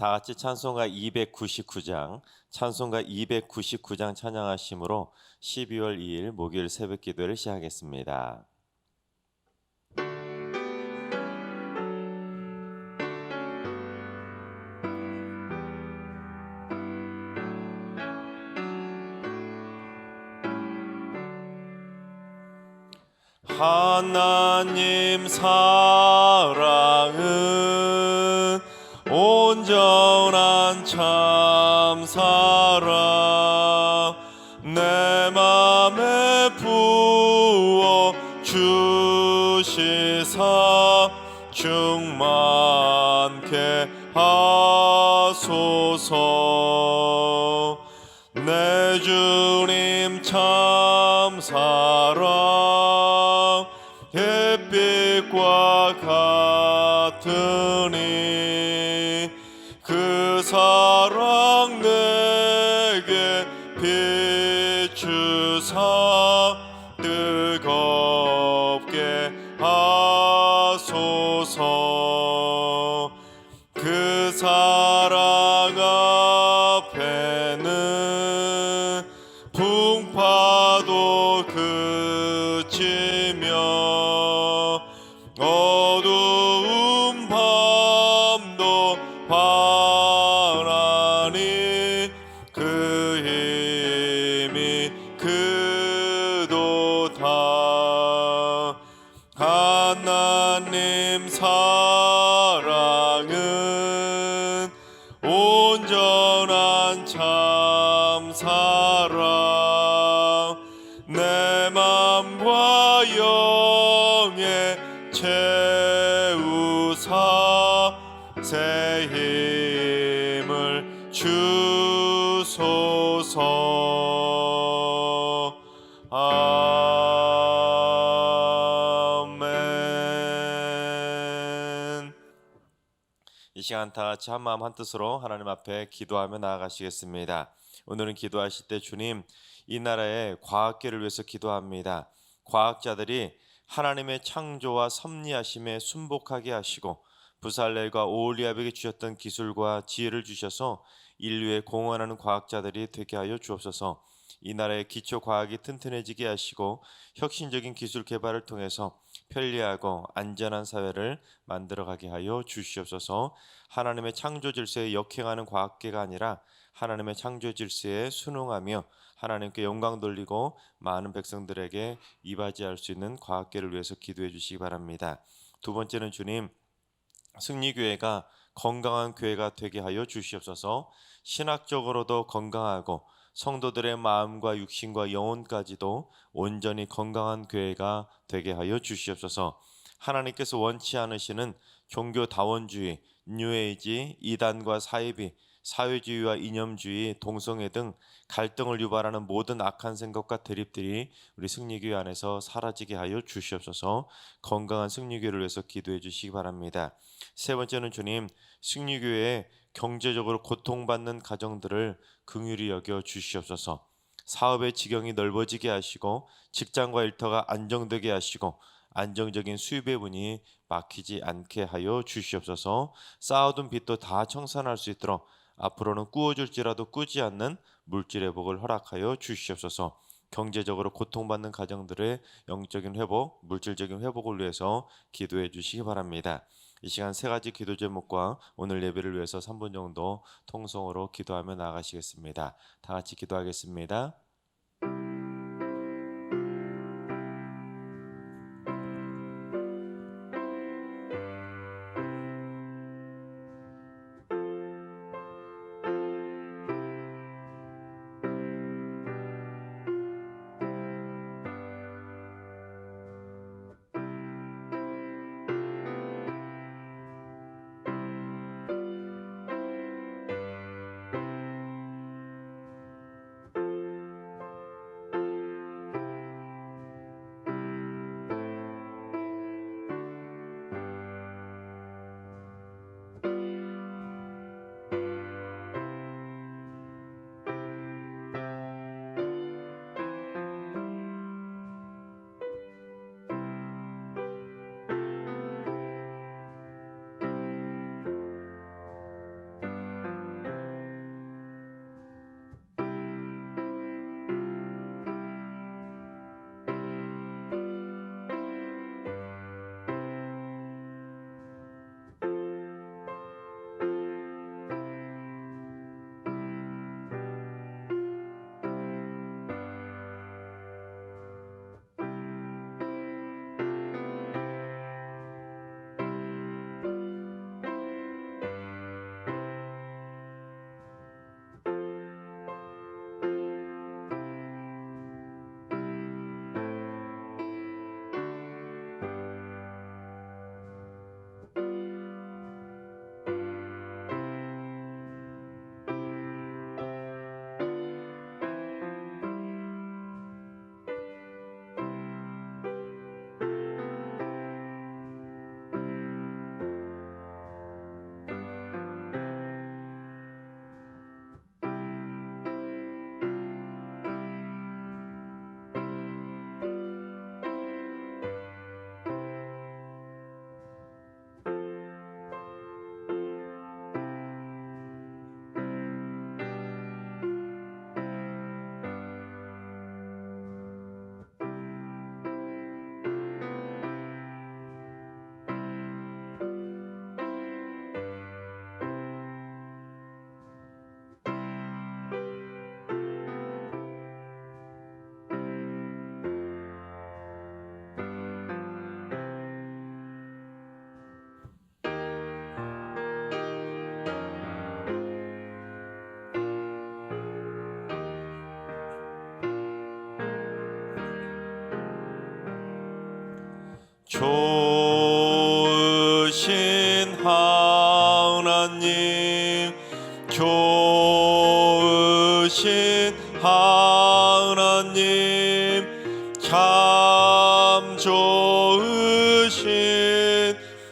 다 같이 찬송가 299장 찬양하심으로 12월 2일 목요일 새벽 기도를 시작하겠습니다. 하나님 사랑은 온전한 참 사랑 내 맘에 부어 주시사 충만케 하소서. 내 주님 참 사랑 햇빛과 같으니 그 사랑 내게 비추사 뜨겁게 하소서. 그 사랑 앞에는 풍파도 그치며 어두운 밤도 환하니 그 힘이 그도다. 하나님 사랑은 온전한 참 사랑 내 맘과 영에 채우사 새 힘을 주소서. 아멘. 이 시간 다 같이 한마음 한뜻으로 하나님 앞에 기도하며 나아가시겠습니다. 오늘은 기도하실 때 주님, 이 나라의 과학계를 위해서 기도합니다. 과학자들이 하나님의 창조와 섭리하심에 순복하게 하시고 부살렐과 오홀리압에게 주셨던 기술과 지혜를 주셔서 인류에 공헌하는 과학자들이 되게 하여 주옵소서. 이 나라의 기초 과학이 튼튼해지게 하시고 혁신적인 기술 개발을 통해서 편리하고 안전한 사회를 만들어가게 하여 주시옵소서. 하나님의 창조 질서에 역행하는 과학계가 아니라 하나님의 창조 질서에 순응하며 하나님께 영광 돌리고 많은 백성들에게 이바지할 수 있는 과학계를 위해서 기도해 주시기 바랍니다. 두 번째는 주님, 승리교회가 건강한 교회가 되게 하여 주시옵소서. 신학적으로도 건강하고 성도들의 마음과 육신과 영혼까지도 온전히 건강한 교회가 되게 하여 주시옵소서. 하나님께서 원치 않으시는 종교다원주의, 뉴에이지, 이단과 사이비, 사회주의와 이념주의, 동성애 등 갈등을 유발하는 모든 악한 생각과 대립들이 우리 승리교회 안에서 사라지게 하여 주시옵소서. 건강한 승리교회를 위해서 기도해 주시기 바랍니다. 세 번째는 주님, 승리교회에 경제적으로 고통받는 가정들을 긍휼히 여겨 주시옵소서. 사업의 지경이 넓어지게 하시고 직장과 일터가 안정되게 하시고 안정적인 수입의 문이 막히지 않게 하여 주시옵소서. 쌓아둔 빚도 다 청산할 수 있도록 앞으로는 꾸어줄지라도 꾸지 않는 물질의 복을 허락하여 주시옵소서. 경제적으로 고통받는 가정들의 영적인 회복, 물질적인 회복을 위해서 기도해 주시기 바랍니다. 이 시간 세 가지 기도 제목과 오늘 예배를 위해서 3분 정도 통성으로 기도하며 나가시겠습니다. 다 같이 기도하겠습니다.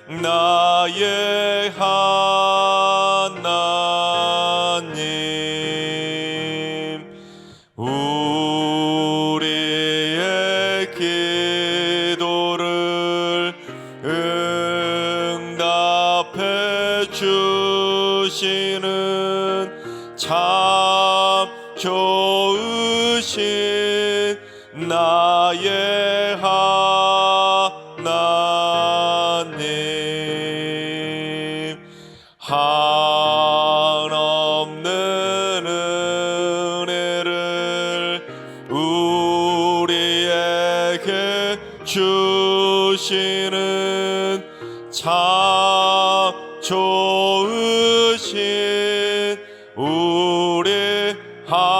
나의 하나님, 우리의 기도를 응답해 주시는 참 좋으신 나의 하나님, 한없는 은혜를 우리에게 주시는 참 좋으신 우리 하나님.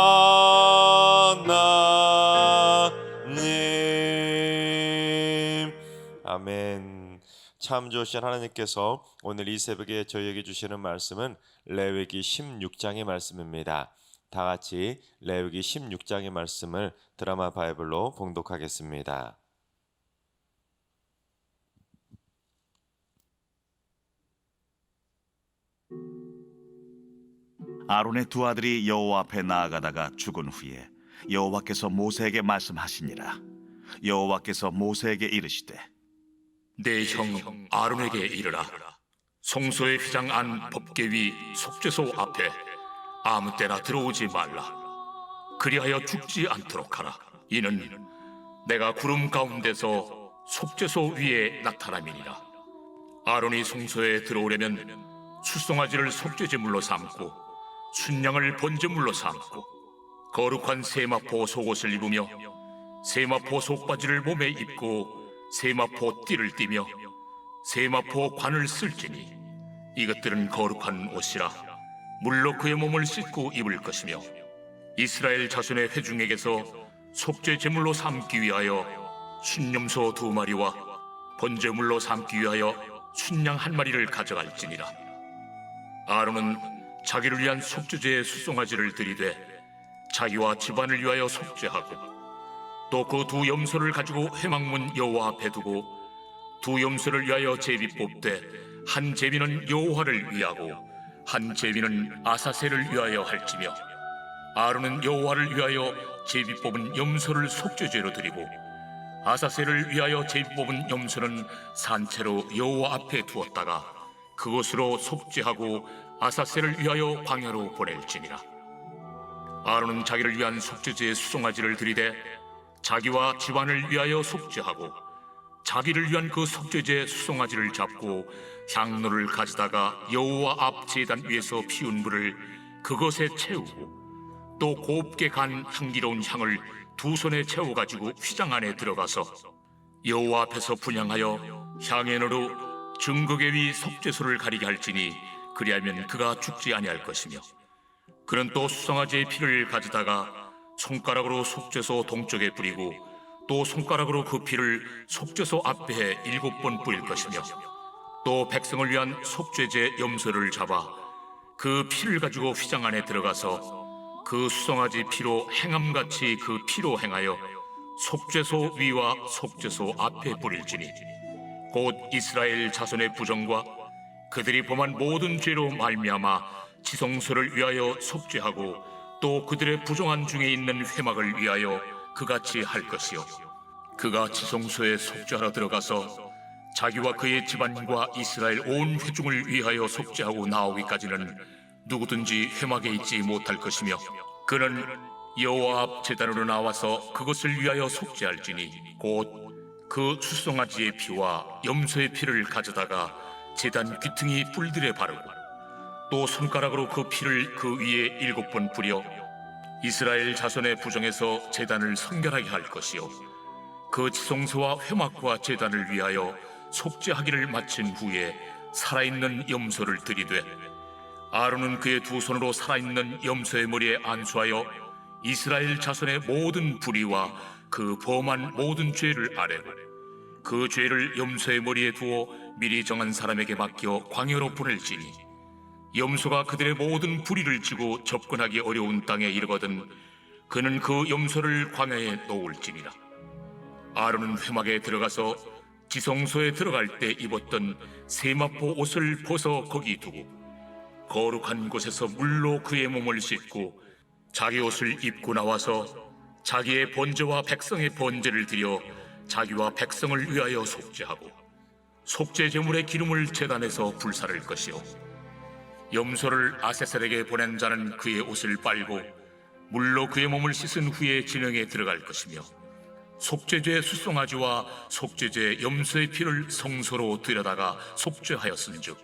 아멘. 참 좋으신 하나님께서 오늘 이 새벽에 저희에게 주시는 말씀은 레위기 16장의 말씀입니다. 다 같이 레위기 16장의 말씀을 드라마 바이블로 봉독하겠습니다. 아론의 두 아들이 여호와 앞에 나아가다가 죽은 후에 여호와께서 모세에게 말씀하시니라. 여호와께서 모세에게 이르시되 내 형 아론에게 이르라. 성소의 휘장 안 법궤 위 속죄소 앞에 아무 때나 들어오지 말라. 그리하여 죽지 않도록 하라. 이는 내가 구름 가운데서 속죄소 위에 나타남이니라. 아론이 성소에 들어오려면 숫송아지를 속죄제물로 삼고 순양을 번제물로 삼고 거룩한 세마포 속옷을 입으며 세마포 속바지를 몸에 입고 세마포 띠를 띠며 세마포 관을 쓸지니 이것들은 거룩한 옷이라. 물로 그의 몸을 씻고 입을 것이며 이스라엘 자손의 회중에게서 속죄 제물로 삼기 위하여 순염소 2마리와 번제물로 삼기 위하여 순양 1마리를 가져갈지니라. 아론은 자기를 위한 속죄제의 숫송아지를 들이되 자기와 집안을 위하여 속죄하고 또 그 두 염소를 가지고 회막문 여호와 앞에 두고 두 염소를 위하여 제비 뽑되 한 제비는 여호와를 위하고 한 제비는 아사셀을 위하여 할지며 아론은 여호와를 위하여 제비 뽑은 염소를 속죄제로 드리고 아사셀을 위하여 제비 뽑은 염소는 산채로 여호와 앞에 두었다가 그것으로 속죄하고 아사셀을 위하여 광야로 보낼지니라. 아론은 자기를 위한 속죄제의 수송아지를 드리되 자기와 집안을 위하여 속죄하고 자기를 위한 그 속죄제 수송아지를 잡고 향로를 가져다가 여호와 앞 제단 위에서 피운 불을 그것에 채우고 또 곱게 간 향기로운 향을 2손에 채워가지고 휘장 안에 들어가서 여호와 앞에서 분향하여 향연으로 증거궤 위 속죄소를 가리게 할지니 그리하면 그가 죽지 아니할 것이며 그는 또 수송아지의 피를 가져다가 손가락으로 속죄소 동쪽에 뿌리고 또 손가락으로 그 피를 속죄소 앞에 7번 뿌릴 것이며 또 백성을 위한 속죄제 염소를 잡아 그 피를 가지고 휘장 안에 들어가서 그 수송아지 피로 행함같이 그 피로 행하여 속죄소 위와 속죄소 앞에 뿌릴지니 곧 이스라엘 자손의 부정과 그들이 범한 모든 죄로 말미암아 지성소를 위하여 속죄하고 또 그들의 부정한 중에 있는 회막을 위하여 그같이 할 것이요 그가 지성소에 속죄하러 들어가서 자기와 그의 집안과 이스라엘 온 회중을 위하여 속죄하고 나오기까지는 누구든지 회막에 있지 못할 것이며 그는 여호와 앞 제단으로 나와서 그것을 위하여 속죄할지니 곧 그 수송아지의 피와 염소의 피를 가져다가 제단 귀퉁이 뿔들에 바르고 또 손가락으로 그 피를 그 위에 7번 뿌려 이스라엘 자손의 부정에서 제단을 성결하게 할 것이요 그 지성소와 회막과 제단을 위하여 속죄하기를 마친 후에 살아있는 염소를 들이되 아론은 그의 2손으로 살아있는 염소의 머리에 안수하여 이스라엘 자손의 모든 불의와 그 범한 모든 죄를 아뢰고 그 죄를 염소의 머리에 두어 미리 정한 사람에게 맡겨 광야로 보낼지니 염소가 그들의 모든 불의를 지고 접근하기 어려운 땅에 이르거든 그는 그 염소를 광야에 놓을지니라. 아론은 회막에 들어가서 지성소에 들어갈 때 입었던 세마포 옷을 벗어 거기 두고 거룩한 곳에서 물로 그의 몸을 씻고 자기 옷을 입고 나와서 자기의 번제와 백성의 번제를 드려 자기와 백성을 위하여 속죄하고 속죄 제물의 기름을 제단에서 불사를 것이요 염소를 아세셀에게 보낸 자는 그의 옷을 빨고 물로 그의 몸을 씻은 후에 진영에 들어갈 것이며 속죄제 수송아지와 속죄제 염소의 피를 성소로 들여다가 속죄하였은즉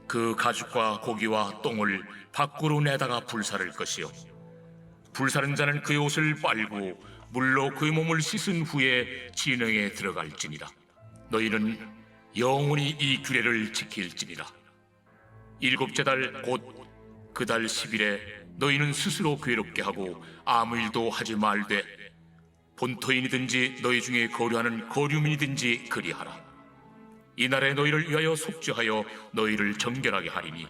그 가죽과 고기와 똥을 밖으로 내다가 불사를 것이요 불사른 자는 그의 옷을 빨고 물로 그의 몸을 씻은 후에 진영에 들어갈지니라. 너희는 영원히 이 규례를 지킬지니라. 일곱째 달 곧 그 달 10일에 너희는 스스로 괴롭게 하고 아무 일도 하지 말되 본토인이든지 너희 중에 거류하는 거류민이든지 그리하라. 이날에 너희를 위하여 속죄하여 너희를 정결하게 하리니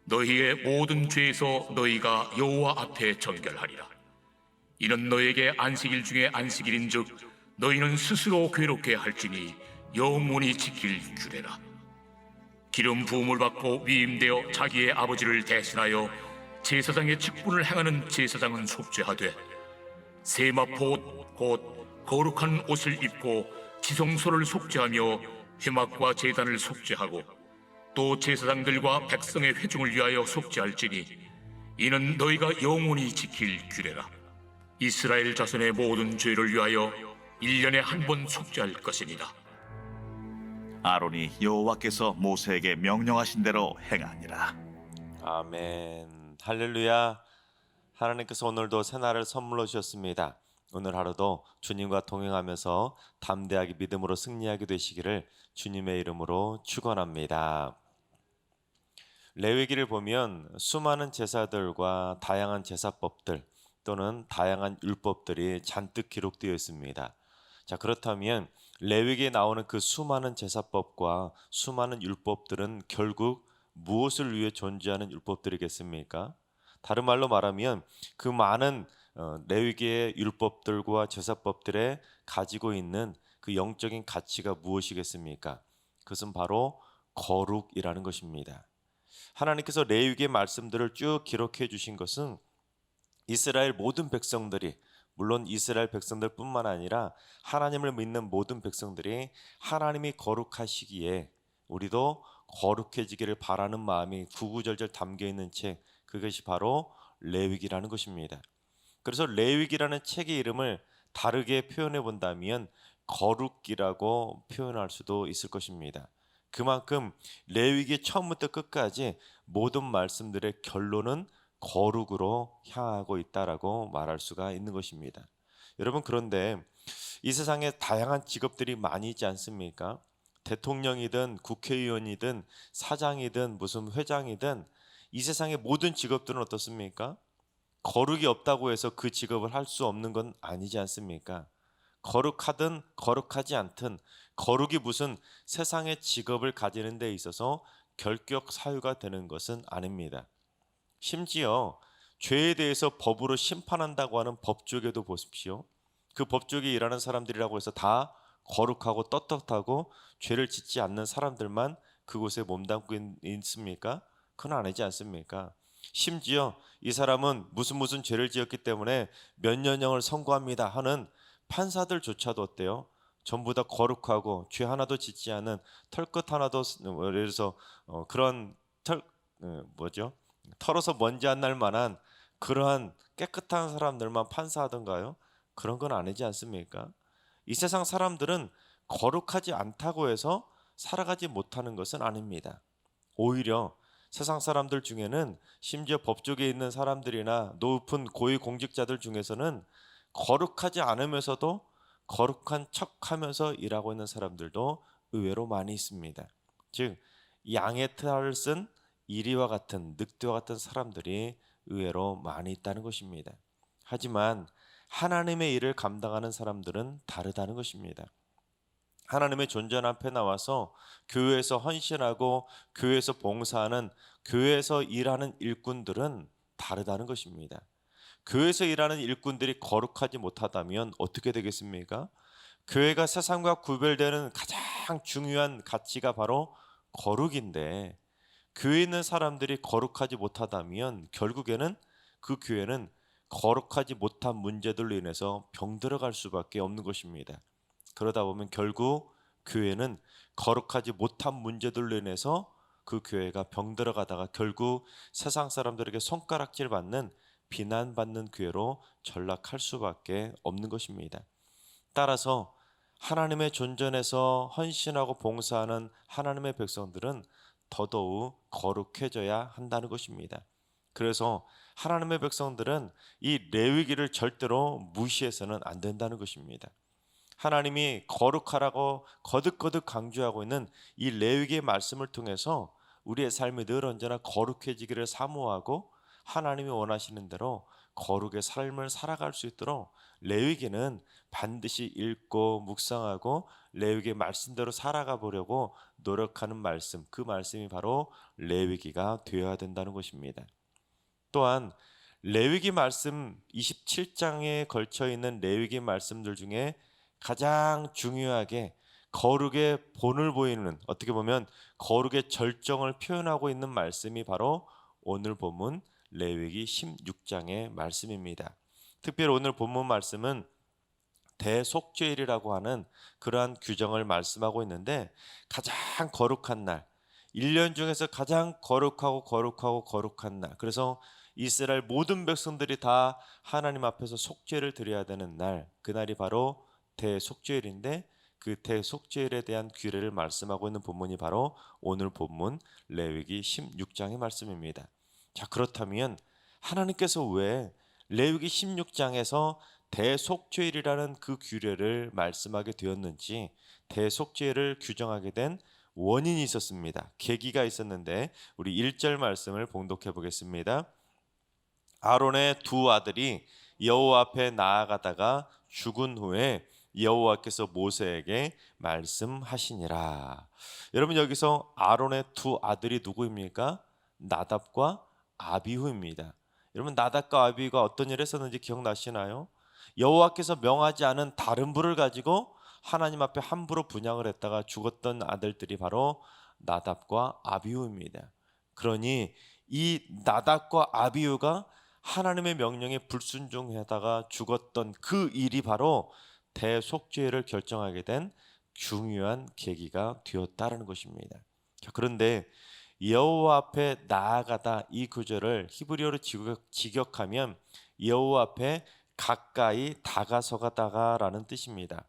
너희의 모든 죄에서 너희가 여호와 앞에 정결하리라. 이는 너희에게 안식일 중에 안식일인즉 너희는 스스로 괴롭게 할지니 영원히 지킬 규례라. 기름 부음을 받고 위임되어 자기의 아버지를 대신하여 제사장의 직분을 행하는 제사장은 속죄하되 세마포 옷 곧 거룩한 옷을 입고 지성소를 속죄하며 회막과 제단을 속죄하고 또 제사장들과 백성의 회중을 위하여 속죄할지니 이는 너희가 영원히 지킬 규례라. 이스라엘 자손의 모든 죄를 위하여 1년에 한 번 속죄할 것이니라. 아론이 여호와께서 모세에게 명령하신 대로 행하니라. 아멘. 할렐루야. 하나님께서 오늘도 새날을 선물로 주셨습니다. 오늘 하루도 주님과 동행하면서 담대하게 믿음으로 승리하게 되시기를 주님의 이름으로 축원합니다. 레위기를 보면 수많은 제사들과 다양한 제사법들 또는 다양한 율법들이 잔뜩 기록되어 있습니다. 자, 그렇다면 레위기에 나오는 그 수많은 제사법과 수많은 율법들은 결국 무엇을 위해 존재하는 율법들이겠습니까? 다른 말로 말하면 그 많은 레위기의 율법들과 제사법들에 가지고 있는 그 영적인 가치가 무엇이겠습니까? 그것은 바로 거룩이라는 것입니다. 하나님께서 레위기의 말씀들을 쭉 기록해 주신 것은 이스라엘 모든 백성들이, 물론 이스라엘 백성들뿐만 아니라 하나님을 믿는 모든 백성들이 하나님이 거룩하시기에 우리도 거룩해지기를 바라는 마음이 구구절절 담겨 있는 책, 그것이 바로 레위기라는 것입니다. 그래서 레위기라는 책의 이름을 다르게 표현해 본다면 거룩이라고 표현할 수도 있을 것입니다. 그만큼 레위기 처음부터 끝까지 모든 말씀들의 결론은 거룩으로 향하고 있다라고 말할 수가 있는 것입니다. 여러분, 그런데 이 세상에 다양한 직업들이 많이 있지 않습니까? 대통령이든 국회의원이든 사장이든 무슨 회장이든 이 세상의 모든 직업들은 어떻습니까? 거룩이 없다고 해서 그 직업을 할 수 없는 건 아니지 않습니까? 거룩하든 거룩하지 않든 거룩이 무슨 세상의 직업을 가지는 데 있어서 결격 사유가 되는 것은 아닙니다. 심지어 죄에 대해서 법으로 심판한다고 하는 법조계도 보십시오. 그 법조계에 일하는 사람들이라고 해서 다 거룩하고 떳떳하고 죄를 짓지 않는 사람들만 그곳에 몸담고 있습니까? 그건 아니지 않습니까? 심지어 이 사람은 무슨 죄를 지었기 때문에 몇 년형을 선고합니다 하는 판사들조차도 어때요? 전부 다 거룩하고 죄 하나도 짓지 않은 털끝 하나도, 예를 들어서 그런 털어서 먼지 안 날 만한 그러한 깨끗한 사람들만 판사하던가요? 그런 건 아니지 않습니까? 이 세상 사람들은 거룩하지 않다고 해서 살아가지 못하는 것은 아닙니다. 오히려 세상 사람들 중에는 심지어 법조계에 있는 사람들이나 높은 고위 공직자들 중에서는 거룩하지 않으면서도 거룩한 척하면서 일하고 있는 사람들도 의외로 많이 있습니다. 즉, 양의 털을 쓴 이리와 같은 늑대와 같은 사람들이 의외로 많이 있다는 것입니다. 하지만 하나님의 일을 감당하는 사람들은 다르다는 것입니다. 하나님의 존전 앞에 나와서 교회에서 헌신하고 교회에서 봉사하는, 교회에서 일하는 일꾼들은 다르다는 것입니다. 교회에서 일하는 일꾼들이 거룩하지 못하다면 어떻게 되겠습니까? 교회가 세상과 구별되는 가장 중요한 가치가 바로 거룩인데 교회에 있는 사람들이 거룩하지 못하다면 결국에는 그 교회는 거룩하지 못한 문제들로 인해서 병들어갈 수밖에 없는 것입니다. 그러다 보면 결국 교회는 거룩하지 못한 문제들로 인해서 그 교회가 병들어가다가 결국 세상 사람들에게 손가락질 받는 비난받는 교회로 전락할 수밖에 없는 것입니다. 따라서 하나님의 존전에서 헌신하고 봉사하는 하나님의 백성들은 더더욱 거룩해져야 한다는 것입니다. 그래서 하나님의 백성들은 이 레위기를 절대로 무시해서는 안 된다는 것입니다. 하나님이 거룩하라고 거듭거듭 강조하고 있는 이 레위기의 말씀을 통해서 우리의 삶이 늘 언제나 거룩해지기를 사모하고 하나님이 원하시는 대로 거룩의 삶을 살아갈 수 있도록 레위기는 반드시 읽고 묵상하고 레위기의 말씀대로 살아가 보려고 노력하는 말씀, 그 말씀이 바로 레위기가 되어야 된다는 것입니다. 또한 레위기 말씀 27장에 걸쳐 있는 레위기 말씀들 중에 가장 중요하게 거룩의 본을 보이는, 어떻게 보면 거룩의 절정을 표현하고 있는 말씀이 바로 오늘 본문 레위기 16장의 말씀입니다. 특별히 오늘 본문 말씀은 대속죄일이라고 하는 그러한 규정을 말씀하고 있는데 가장 거룩한 날, 1년 중에서 가장 거룩한 날, 그래서 이스라엘 모든 백성들이 다 하나님 앞에서 속죄를 드려야 되는 날, 그날이 바로 대속죄일인데 그 대속죄일에 대한 규례를 말씀하고 있는 본문이 바로 오늘 본문 레위기 16장의 말씀입니다. 자, 그렇다면 하나님께서 왜 레위기 16장에서 대속죄일이라는 그 규례를 말씀하게 되었는지, 대속죄를 규정하게 된 원인이 있었습니다. 계기가 있었는데 우리 1절 말씀을 봉독해 보겠습니다. 아론의 두 아들이 여호와 앞에 나아가다가 죽은 후에 여호와께서 모세에게 말씀하시니라. 여러분, 여기서 아론의 두 아들이 누구입니까? 나답과 아비후입니다. 여러분, 나답과 아비후가 어떤 일을 했었는지 기억나시나요? 여호와께서 명하지 않은 다른 불을 가지고 하나님 앞에 함부로 분향을 했다가 죽었던 아들들이 바로 나답과 아비후입니다. 그러니 이 나답과 아비후가 하나님의 명령에 불순종하다가 죽었던 그 일이 바로 대속죄를 결정하게 된 중요한 계기가 되었다는 것입니다. 그런데 여호와 앞에 나아가다, 이 구절을 히브리어로 직역하면 여호와 앞에 가까이 다가서가다가라는 뜻입니다.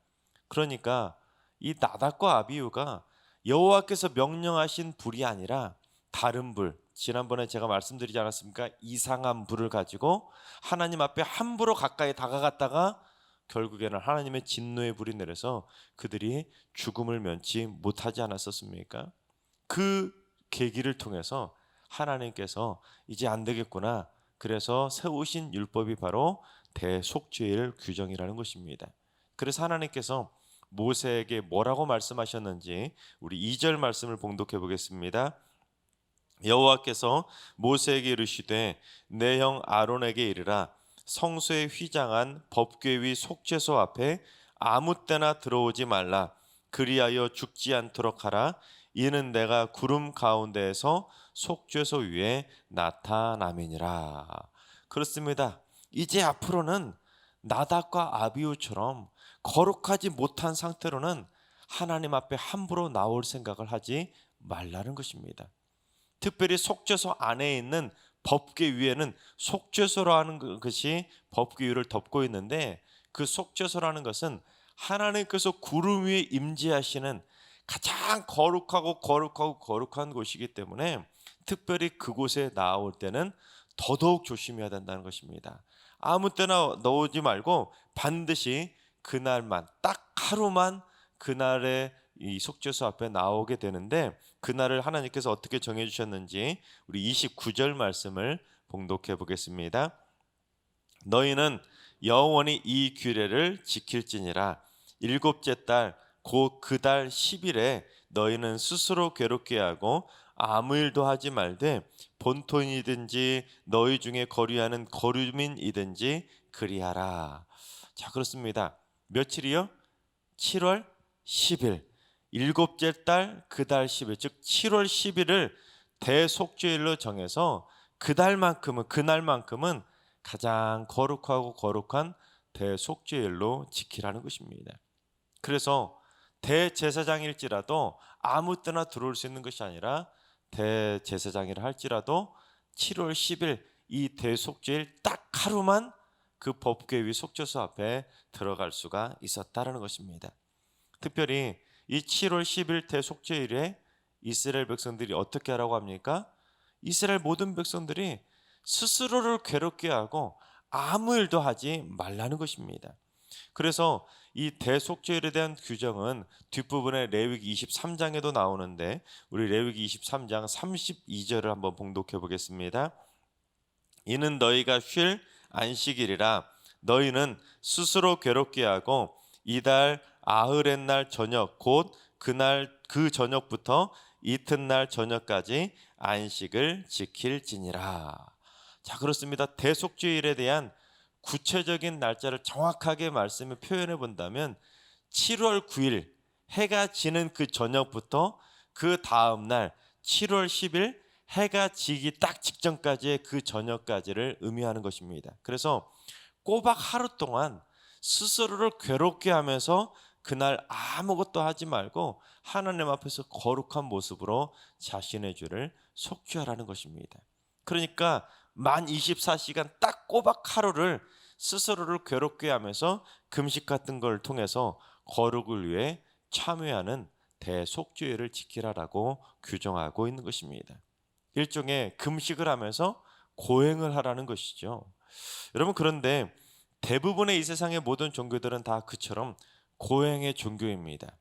그러니까 이 나답과 아비후가 여호와께서 명령하신 불이 아니라 다른 불, 지난번에 제가 말씀드리지 않았습니까? 이상한 불을 가지고 하나님 앞에 함부로 가까이 다가갔다가 결국에는 하나님의 진노의 불이 내려서 그들이 죽음을 면치 못하지 않았었습니까? 그 계기를 통해서 하나님께서 이제 안 되겠구나, 그래서 세우신 율법이 바로 대속죄일 규정이라는 것입니다. 그래서 하나님께서 모세에게 뭐라고 말씀하셨는지 우리 2절 말씀을 봉독해 보겠습니다. 여호와께서 모세에게 이르시되 내 형 아론에게 이르라. 성소에 휘장한 법궤 위 속죄소 앞에 아무 때나 들어오지 말라. 그리하여 죽지 않도록 하라. 이는 내가 구름 가운데에서 속죄소 위에 나타남이니라. 그렇습니다. 이제 앞으로는 나답과 아비후처럼 거룩하지 못한 상태로는 하나님 앞에 함부로 나올 생각을 하지 말라는 것입니다. 특별히 속죄소 안에 있는 법궤 위에는 속죄소라는 것이 법궤 위를 덮고 있는데, 그 속죄소라는 것은 하나님께서 구름 위에 임재하시는 가장 거룩한 곳이기 때문에 특별히 그곳에 나올 때는 더더욱 조심해야 된다는 것입니다. 아무 때나 넣지 말고 반드시 그날만, 딱 하루만 그날에 이 속죄소 앞에 나오게 되는데, 그날을 하나님께서 어떻게 정해 주셨는지 우리 29절 말씀을 봉독해 보겠습니다. 너희는 영원히 이 규례를 지킬지니라. 일곱째 달 곧 그 달 10일에 너희는 스스로 괴롭게 하고 아무 일도 하지 말되 본토인이든지 너희 중에 거류하는 거류민이든지 그리하라. 자, 그렇습니다. 며칠이요? 7월 10일, 일곱째 달 그 달 10일, 즉 7월 10일을 대속죄일로 정해서 그날만큼은 가장 거룩하고 거룩한 대속죄일로 지키라는 것입니다. 그래서 대제사장일지라도 아무 때나 들어올 수 있는 것이 아니라 대제사장이라 할지라도 7월 10일 이 대속죄일 딱 하루만 그 법궤 위 속죄소 앞에 들어갈 수가 있었다는 것입니다. 특별히 이 7월 10일 대속죄일에 이스라엘 백성들이 어떻게 하라고 합니까? 이스라엘 모든 백성들이 스스로를 괴롭게 하고 아무 일도 하지 말라는 것입니다. 그래서 이 대속죄일에 대한 규정은 뒷부분에 레위기 23장에도 나오는데 우리 레위기 23장 32절을 한번 봉독해 보겠습니다. 이는 너희가 쉴 안식일이라 너희는 스스로 괴롭게 하고 이달 아흐렛날 저녁 곧 그날 그 저녁부터 이튿날 저녁까지 안식을 지킬지니라. 자, 그렇습니다. 대속죄일에 대한 구체적인 날짜를 정확하게 말씀을 표현해 본다면 7월 9일 해가 지는 그 저녁부터 그 다음 날 7월 10일 해가 지기 딱 직전까지의 그 저녁까지를 의미하는 것입니다. 그래서 꼬박 하루 동안 스스로를 괴롭게 하면서 그날 아무것도 하지 말고 하나님 앞에서 거룩한 모습으로 자신의 죄를 속죄하라는 것입니다. 그러니까 만 24시간 딱 꼬박 하루를 스스로를 괴롭게 하면서 금식 같은 걸 통해서 거룩을 위해 참여하는 대속죄를 지키라라고 규정하고 있는 것입니다. 일종의 금식을 하면서 고행을 하라는 것이죠. 여러분, 그런데 대부분의 이 세상의 모든 종교들은 다 그처럼 고행의 종교입니다.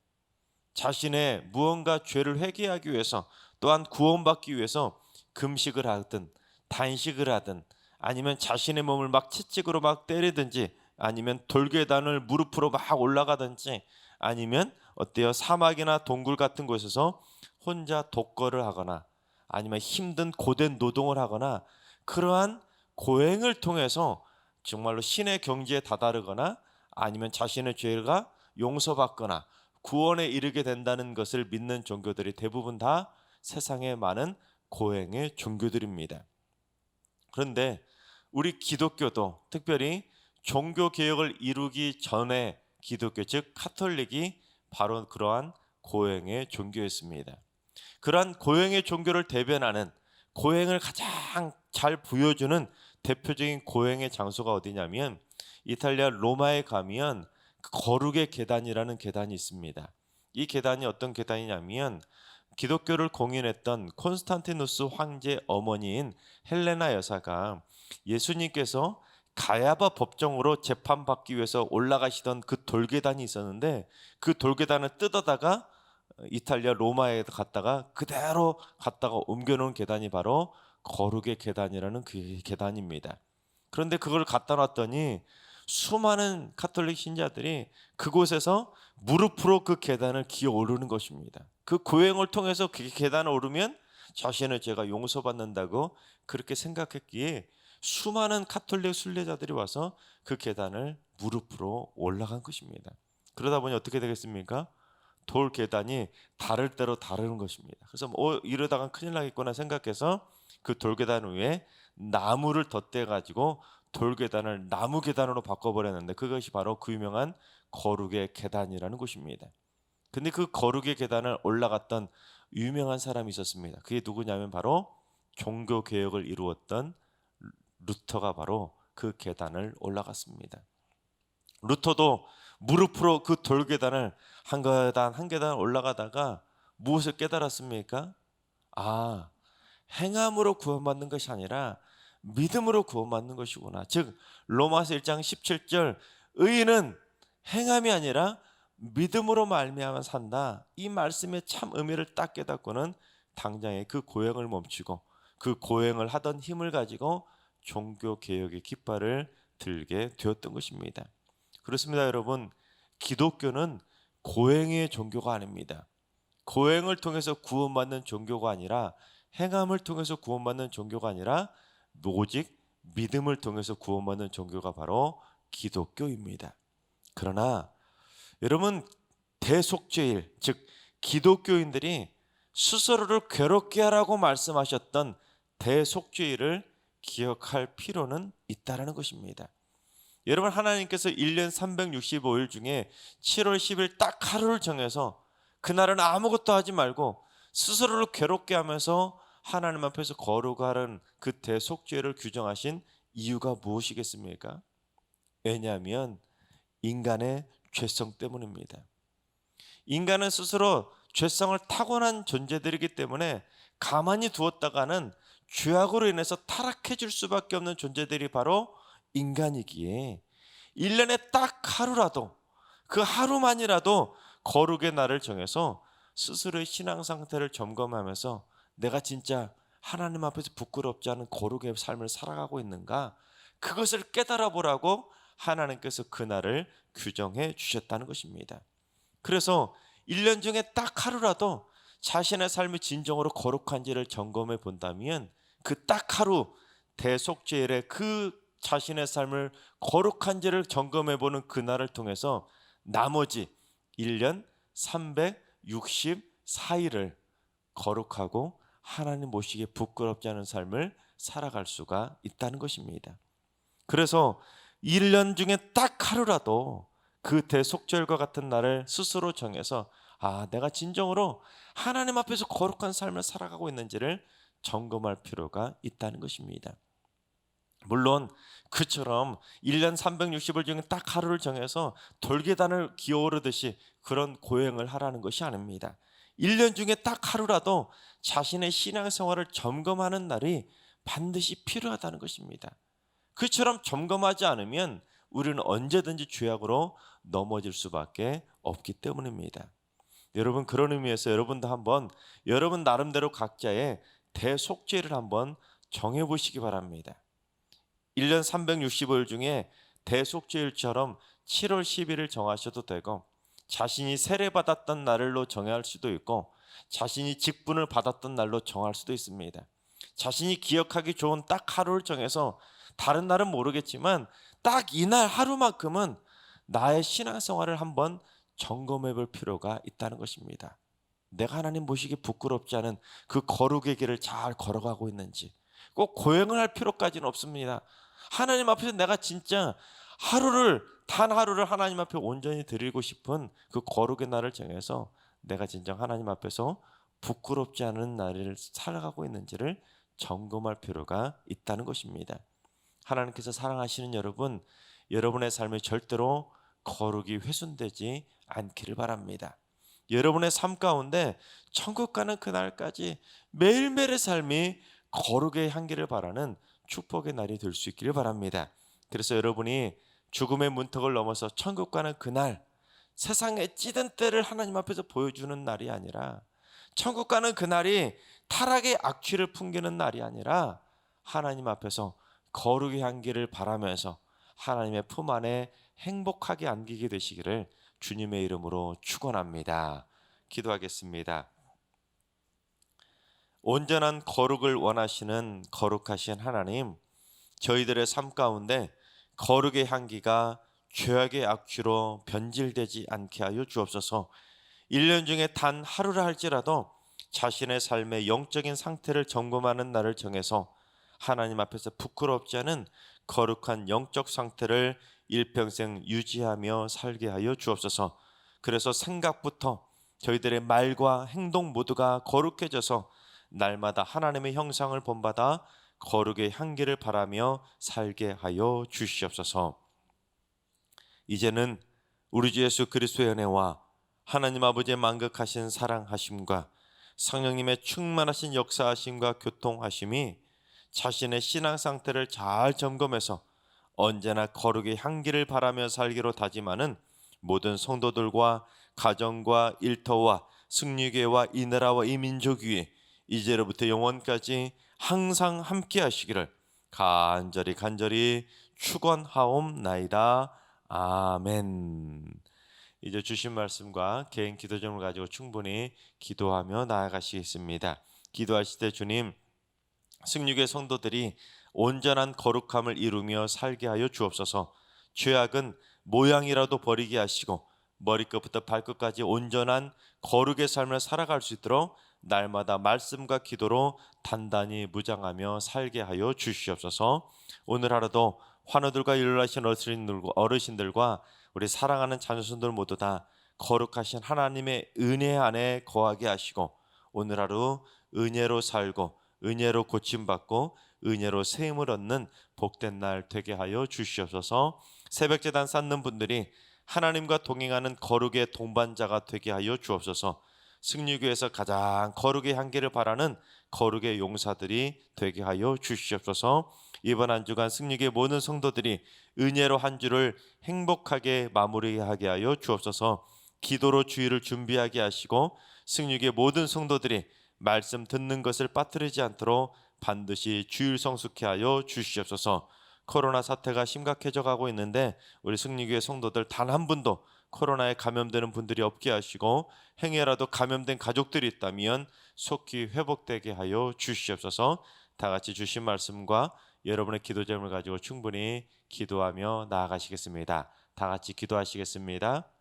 자신의 무언가 죄를 회개하기 위해서 또한 구원받기 위해서 금식을 하든 단식을 하든 아니면 자신의 몸을 막 채찍으로 막 때리든지 아니면 돌계단을 무릎으로 막 올라가든지 아니면 어때요? 사막이나 동굴 같은 곳에서 혼자 독거를 하거나 아니면 힘든 고된 노동을 하거나 그러한 고행을 통해서 정말로 신의 경지에 다다르거나 아니면 자신의 죄가 용서받거나 구원에 이르게 된다는 것을 믿는 종교들이 대부분 다 세상에 많은 고행의 종교들입니다. 그런데 우리 기독교도 특별히 종교 개혁을 이루기 전에 기독교 즉 카톨릭이 바로 그러한 고행의 종교였습니다. 그러한 고행의 종교를 대변하는 고행을 가장 잘 보여주는 대표적인 고행의 장소가 어디냐면 이탈리아 로마에 가면 거룩의 계단이라는 계단이 있습니다. 이 계단이 어떤 계단이냐면 기독교를 공인했던 콘스탄티누스 황제 어머니인 헬레나 여사가 예수님께서 가야바 법정으로 재판받기 위해서 올라가시던 그 돌계단이 있었는데 그 돌계단을 뜯어다가 이탈리아 로마에 갔다가 그대로 갔다가 옮겨놓은 계단이 바로 거룩의 계단이라는 그 계단입니다. 그런데 그걸 갖다 놨더니 수많은 카톨릭 신자들이 그곳에서 무릎으로 그 계단을 기어 오르는 것입니다. 그 고행을 통해서 그 계단을 오르면 자신의 죄가 용서받는다고 그렇게 생각했기에 수많은 카톨릭 순례자들이 와서 그 계단을 무릎으로 올라간 것입니다. 그러다 보니 어떻게 되겠습니까? 돌 계단이 다를 대로 다르는 것입니다. 그래서 이러다가 큰일 나겠구나 생각해서 그 돌 계단 위에 나무를 덧대 가지고 돌 계단을 나무 계단으로 바꿔버렸는데 그것이 바로 그 유명한 거룩의 계단이라는 곳입니다. 근데 그 거룩의 계단을 올라갔던 유명한 사람이 있었습니다. 그게 누구냐면 바로 종교 개혁을 이루었던 루터가 바로 그 계단을 올라갔습니다. 루터도 무릎으로 그 돌 계단을 한 계단 한 계단 올라가다가 무엇을 깨달았습니까? 아, 행함으로 구원받는 것이 아니라 믿음으로 구원받는 것이구나. 즉 로마서 1장 17절 의인은 행함이 아니라 믿음으로 말미암아 산다. 이 말씀의 참 의미를 딱 깨닫고는 당장에 그 고행을 멈추고 그 고행을 하던 힘을 가지고 종교 개혁의 깃발을 들게 되었던 것입니다. 그렇습니다, 여러분. 기독교는 고행의 종교가 아닙니다. 고행을 통해서 구원받는 종교가 아니라 행함을 통해서 구원받는 종교가 아니라 오직 믿음을 통해서 구원받는 종교가 바로 기독교입니다. 그러나 여러분, 대속죄일, 즉 기독교인들이 스스로를 괴롭게 하라고 말씀하셨던 대속죄일을 기억할 필요는 있다라는 것입니다. 여러분, 하나님께서 1년 365일 중에 7월 10일 딱 하루를 정해서 그날은 아무것도 하지 말고 스스로를 괴롭게 하면서 하나님 앞에서 거룩하는 그 대속죄를 규정하신 이유가 무엇이겠습니까? 왜냐하면 인간의 죄성 때문입니다. 인간은 스스로 죄성을 타고난 존재들이기 때문에 가만히 두었다가는 죄악으로 인해서 타락해질 수밖에 없는 존재들이 바로 인간이기에 1년에 딱 하루라도, 그 하루만이라도 거룩의 날을 정해서 스스로의 신앙 상태를 점검하면서 내가 진짜 하나님 앞에서 부끄럽지 않은 거룩의 삶을 살아가고 있는가, 그것을 깨달아 보라고 하나님께서 그 날을 규정해 주셨다는 것입니다. 그래서 1년 중에 딱 하루라도 자신의 삶이 진정으로 거룩한지를 점검해 본다면 그 딱 하루 대속죄일에 그 자신의 삶을 거룩한지를 점검해 보는 그날을 통해서 나머지 1년 364일을 거룩하고 하나님 보시기에 부끄럽지 않은 삶을 살아갈 수가 있다는 것입니다. 그래서 1년 중에 딱 하루라도 그 대속죄일과 같은 날을 스스로 정해서 내가 진정으로 하나님 앞에서 거룩한 삶을 살아가고 있는지를 점검할 필요가 있다는 것입니다. 물론 그처럼 1년 360일 중에 딱 하루를 정해서 돌계단을 기어오르듯이 그런 고행을 하라는 것이 아닙니다. 1년 중에 딱 하루라도 자신의 신앙생활을 점검하는 날이 반드시 필요하다는 것입니다. 그처럼 점검하지 않으면 우리는 언제든지 죄악으로 넘어질 수밖에 없기 때문입니다. 여러분, 그런 의미에서 여러분도 한번 여러분 나름대로 각자의 대속죄를 한번 정해보시기 바랍니다. 1년 365일 중에 대속죄일처럼 7월 10일을 정하셔도 되고, 자신이 세례받았던 날로 정할 수도 있고, 자신이 직분을 받았던 날로 정할 수도 있습니다. 자신이 기억하기 좋은 딱 하루를 정해서 다른 날은 모르겠지만 딱 이날 하루만큼은 나의 신앙생활을 한번 점검해 볼 필요가 있다는 것입니다. 내가 하나님 보시기에 부끄럽지 않은 그 거룩의 길을 잘 걸어가고 있는지, 꼭 고행을 할 필요까지는 없습니다. 하나님 앞에서 내가 진짜 단 하루를 하나님 앞에 온전히 드리고 싶은 그 거룩의 날을 정해서 내가 진정 하나님 앞에서 부끄럽지 않은 날을 살아가고 있는지를 점검할 필요가 있다는 것입니다. 하나님께서 사랑하시는 여러분, 여러분의 삶이 절대로 거룩이 훼손되지 않기를 바랍니다. 여러분의 삶 가운데 천국 가는 그날까지 매일매일의 삶이 거룩의 향기를 바라는 축복의 날이 될 수 있기를 바랍니다. 그래서 여러분이 죽음의 문턱을 넘어서 천국 가는 그날, 세상의 찌든 때를 하나님 앞에서 보여주는 날이 아니라, 천국 가는 그날이 타락의 악취를 풍기는 날이 아니라 하나님 앞에서 거룩의 향기를 바라면서 하나님의 품 안에 행복하게 안기게 되시기를 주님의 이름으로 축원합니다. 기도하겠습니다. 온전한 거룩을 원하시는 거룩하신 하나님, 저희들의 삶 가운데 거룩의 향기가 죄악의 악취로 변질되지 않게 하여 주옵소서. 1년 중에 단 하루라 할지라도 자신의 삶의 영적인 상태를 점검하는 날을 정해서 하나님 앞에서 부끄럽지 않은 거룩한 영적 상태를 일평생 유지하며 살게 하여 주옵소서. 그래서 생각부터 저희들의 말과 행동 모두가 거룩해져서 날마다 하나님의 형상을 본받아 거룩의 향기를 바라며 살게 하여 주시옵소서. 이제는 우리 주 예수 그리스도의 은혜와 하나님 아버지의 만극하신 사랑하심과 성령님의 충만하신 역사하심과 교통하심이 자신의 신앙 상태를 잘 점검해서 언제나 거룩의 향기를 바라며 살기로 다짐하는 모든 성도들과 가정과 일터와 승리교회와 이 나라와 이 민족 위에 이제로부터 영원까지 항상 함께 하시기를 간절히 축원하옵나이다. 아멘. 이제 주신 말씀과 개인 기도점을 가지고 충분히 기도하며 나아가시겠습니다. 기도하실 때 주님, 승리교회 성도들이 온전한 거룩함을 이루며 살게 하여 주옵소서. 죄악은 모양이라도 버리게 하시고 머리끝부터 발끝까지 온전한 거룩의 삶을 살아갈 수 있도록 날마다 말씀과 기도로 단단히 무장하며 살게 하여 주시옵소서. 오늘 하루도 환우들과 일어나신 어르신들과 우리 사랑하는 자녀손들 모두 다 거룩하신 하나님의 은혜 안에 거하게 하시고 오늘 하루 은혜로 살고 은혜로 고침받고 은혜로 세임을 얻는 복된 날 되게 하여 주시옵소서. 새벽제단 쌓는 분들이 하나님과 동행하는 거룩의 동반자가 되게 하여 주옵소서. 승리교에서 가장 거룩의 향기를 바라는 거룩의 용사들이 되게 하여 주시옵소서. 이번 한 주간 승리교의 모든 성도들이 은혜로 한 주를 행복하게 마무리하게 하여 주옵소서. 기도로 주일을 준비하게 하시고 승리교의 모든 성도들이 말씀 듣는 것을 빠뜨리지 않도록 반드시 주일 성숙케 하여 주시옵소서. 코로나 사태가 심각해져 가고 있는데 우리 승리교회 성도들 단 한 분도 코로나에 감염되는 분들이 없게 하시고 행여라도 감염된 가족들이 있다면 속히 회복되게 하여 주시옵소서. 다 같이 주신 말씀과 여러분의 기도 제목을 가지고 충분히 기도하며 나아가시겠습니다. 다 같이 기도하시겠습니다.